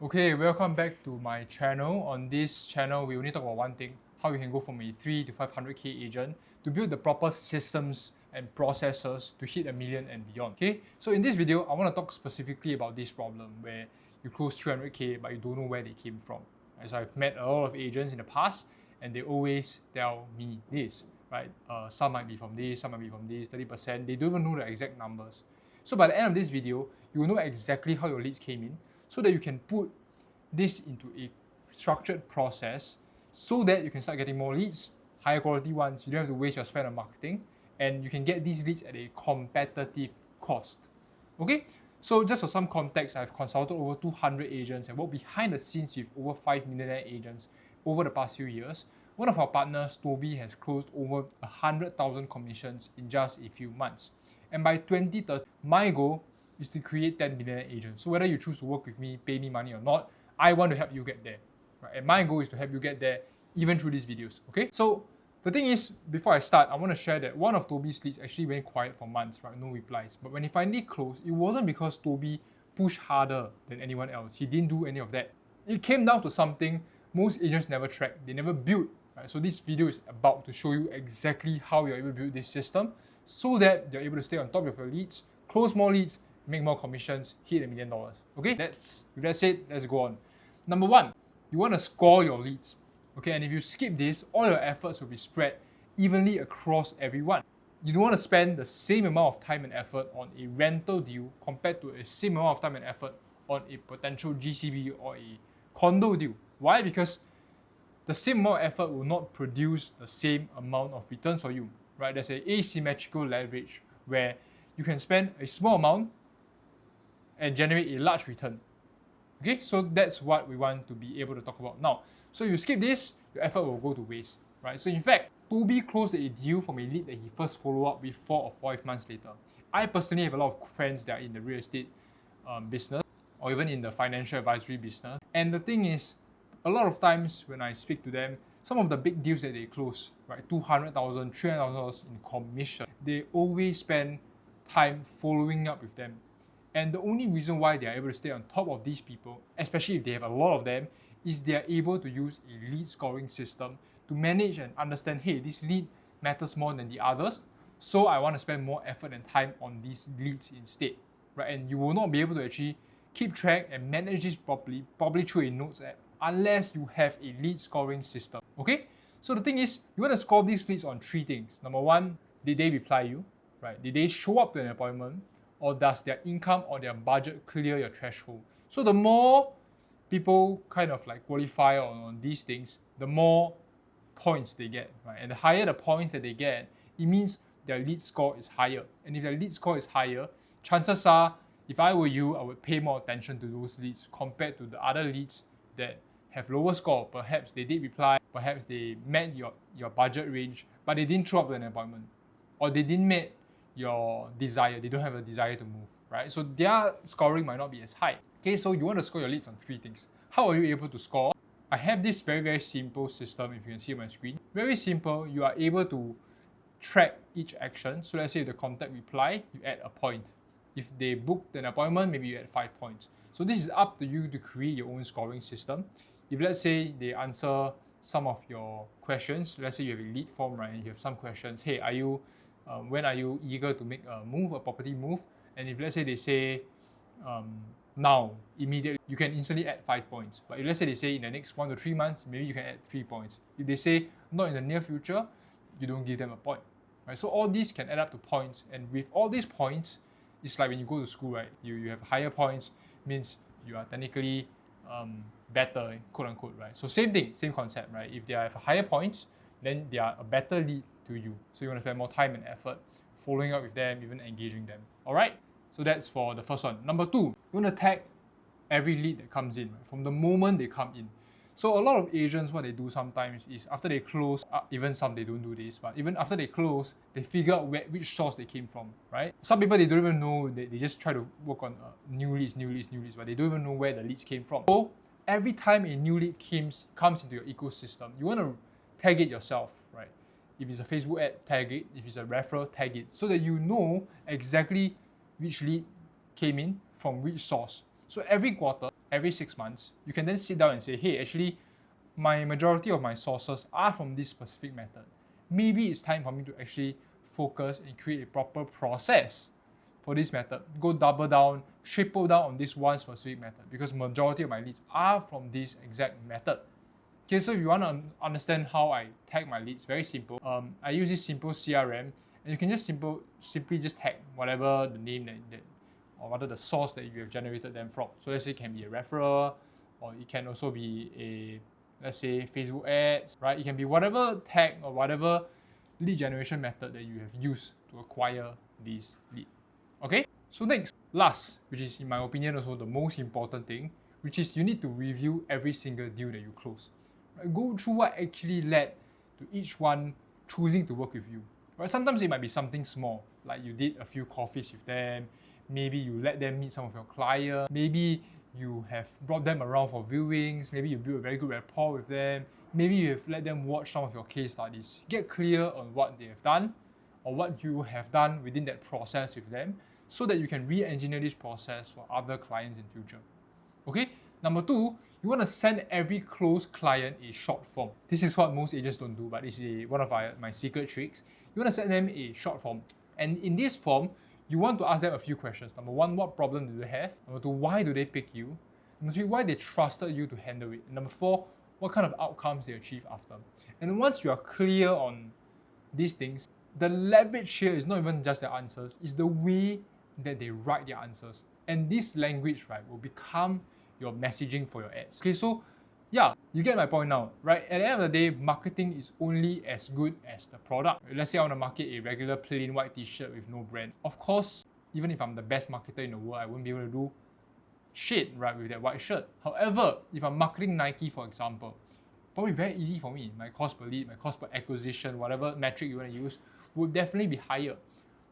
Okay, welcome back to my channel. On this channel, we only talk about one thing, how you can go from a 3 to 500k agent to build the proper systems and processes to hit a million and beyond. Okay, so in this video, I want to talk specifically about this problem where you close 300k but you don't know where they came from. Right? So I've met a lot of agents in the past and they always tell me this, right? Some might be from this, some might be from this, 30%. They don't even know the exact numbers. So by the end of this video, you will know exactly how your leads came in so that you can put this into a structured process so that you can start getting more leads, higher quality ones. You don't have to waste your spend on marketing and you can get these leads at a competitive cost. Okay, so just for some context, I've consulted over 200 agents and worked behind the scenes with over 5 millionaire agents over the past few years. One of our partners, Toby, has closed over 100,000 commissions in just a few months. And by 2030, my goal is to create 10 millionaire agents. So whether you choose to work with me, pay me money or not, I want to help you get there. Right? And my goal is to help you get there even through these videos. Okay? So the thing is, before I start, I want to share that one of Toby's leads actually went quiet for months, right? No replies. But when he finally closed, it wasn't because Toby pushed harder than anyone else. He didn't do any of that. It came down to something most agents never track. They never build. Right? So this video is about to show you exactly how you're able to build this system so that you're able to stay on top of your leads, close more leads, make more commissions, hit $1 million. Okay, with that said, let's go on. Number one, you want to score your leads. Okay, and if you skip this, all your efforts will be spread evenly across everyone. You don't want to spend the same amount of time and effort on a rental deal compared to a same amount of time and effort on a potential GCB or a condo deal. Why? Because the same amount of effort will not produce the same amount of returns for you, right? There's an asymmetrical leverage where you can spend a small amount and generate a large return. Okay, so that's what we want to be able to talk about now. So you skip this, your effort will go to waste, right? So in fact, Toby closed a deal from a lead that he first followed up with 4 or 5 months later. I personally have a lot of friends that are in the real estate business or even in the financial advisory business. And the thing is, a lot of times when I speak to them, some of the big deals that they close, right, $200,000, $300,000 in commission, they always spend time following up with them. And the only reason why they are able to stay on top of these people, especially if they have a lot of them, is they are able to use a lead scoring system to manage and understand, hey, this lead matters more than the others, so I want to spend more effort and time on these leads instead, right? And you will not be able to actually keep track and manage this properly, probably through a notes app, unless you have a lead scoring system, okay? So the thing is, you want to score these leads on 3 things. Number one, did they reply you, right? Did they show up to an appointment? Or does their income or their budget clear your threshold? So the more people kind of like qualify on these things, the more points they get, right? And the higher the points that they get, it means their lead score is higher. And if their lead score is higher, chances are, if I were you, I would pay more attention to those leads compared to the other leads that have lower score. Perhaps they did reply, perhaps they met your budget range, but they didn't show up to an appointment, or they didn't meet your desire. They don't have a desire to move, right? So their scoring might not be as high. Okay, so you want to score your leads on 3 things. How are you able to score? I have this very, very simple system, if you can see on my screen. Very simple. You are able to track each action. So let's say if the contact reply, you add a point. If they booked an appointment, maybe you add 5 points. So this is up to you to create your own scoring system. If let's say they answer some of your questions, let's say you have a lead form, right, and you have some questions, hey, when are you eager to make a move, a property move? And if let's say they say now, immediately, you can instantly add 5 points. But if let's say they say in the next 1 to 3 months, maybe you can add 3 points. If they say not in the near future, you don't give them a point. Right? So all these can add up to points. And with all these points, it's like when you go to school, right? You have higher points, means you are technically better, quote unquote, right? So same thing, same concept, right? If they have higher points, then they are a better lead to you. So you want to spend more time and effort following up with them, even engaging them. All right? So that's for the first one. Number 2, you want to tag every lead that comes in, right? From the moment they come in. So a lot of agents, what they do sometimes is after they close, even some they don't do this, but even after they close, they figure out which source they came from, right? Some people, they don't even know, they just try to work on new leads, but they don't even know where the leads came from. So every time a new lead comes into your ecosystem, you want to tag it yourself, right? If it's a Facebook ad, tag it. If it's a referral, tag it, so that you know exactly which lead came in from which source. So every quarter, every 6 months, you can then sit down and say, hey, actually, my majority of my sources are from this specific method. Maybe it's time for me to actually focus and create a proper process for this method. Go double down, triple down on this one specific method because majority of my leads are from this exact method. Okay, so if you want to understand how I tag my leads, very simple. I use this simple CRM, and you can just simply just tag whatever the name that or rather the source that you have generated them from. So let's say it can be a referral, or it can also be a, let's say, Facebook ads, right? It can be whatever tag or whatever lead generation method that you have used to acquire this lead. Okay, so next, last, which is in my opinion also the most important thing, which is you need to review every single deal that you close. Right? Go through what actually led to each one choosing to work with you. Right? Sometimes it might be something small, like you did a few coffees with them, maybe you let them meet some of your clients, maybe you have brought them around for viewings, maybe you build a very good rapport with them, maybe you have let them watch some of your case studies. Get clear on what they have done or what you have done within that process with them so that you can re-engineer this process for other clients in future. Okay? Number two, you want to send every closed client a short form. This is what most agents don't do, but it's one of my secret tricks. You want to send them a short form. And in this form, you want to ask them a few questions. Number one, what problem do they have? Number two, why do they pick you? Number three, why they trusted you to handle it? And number four, what kind of outcomes they achieve after. And once you are clear on these things, the leverage here is not even just their answers, it's the way that they write their answers. And this language, right, will become your messaging for your ads. Okay, so yeah, you get my point now, right? At the end of the day, marketing is only as good as the product. Let's say I want to market a regular plain white t-shirt with no brand. Of course, even if I'm the best marketer in the world, I wouldn't be able to do shit, right, with that white shirt. However, if I'm marketing Nike, for example, probably very easy for me. My cost per lead, my cost per acquisition, whatever metric you want to use, would definitely be higher.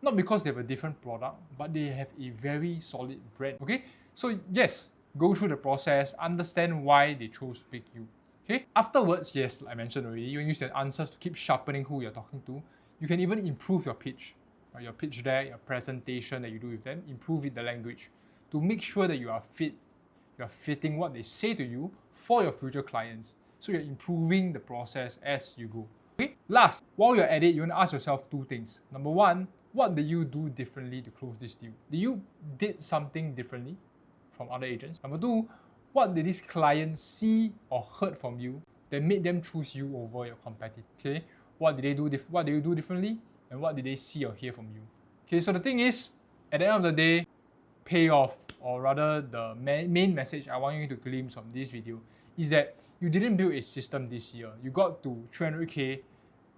Not because they have a different product, but they have a very solid brand. Okay, so yes, go through the process, understand why they chose to pick you. Okay, afterwards, yes, like I mentioned already, you can use your answers to keep sharpening who you're talking to. You can even improve your pitch, right? Your pitch deck, your presentation that you do with them, improve it, the language, to make sure that you are fitting what they say to you for your future clients. So you're improving the process as you go. Okay, last, while you're at it, you want to ask yourself two things. Number one, what did you do differently to close this deal? Did something differently from other agents? Number two, what did this client see or heard from you that made them choose you over your competitor? Okay, what did you do differently, and what did they see or hear from you? Okay, so the thing is, at the end of the day, payoff, or rather the main message I want you to glimpse from this video is that you didn't build a system this year. You got to 300K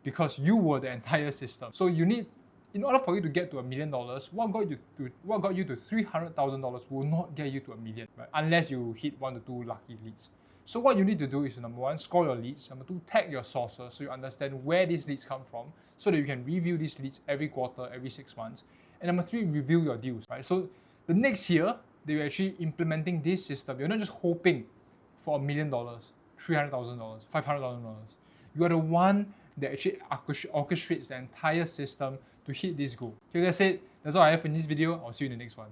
because you were the entire system. So in order for you to get to $1 million, what got you to $300,000 will not get you to $1 million, right? Unless you hit 1 to 2 lucky leads. So what you need to do is, number one, score your leads. Number two, tag your sources so you understand where these leads come from, so that you can review these leads every quarter, every 6 months. And number three, review your deals, right? So the next year, they're actually implementing this system. You're not just hoping for $1 million, $300,000, $500,000. You are the one that actually orchestrates the entire system to hit this goal. Okay, that's it. That's all I have in this video. I'll see you in the next one.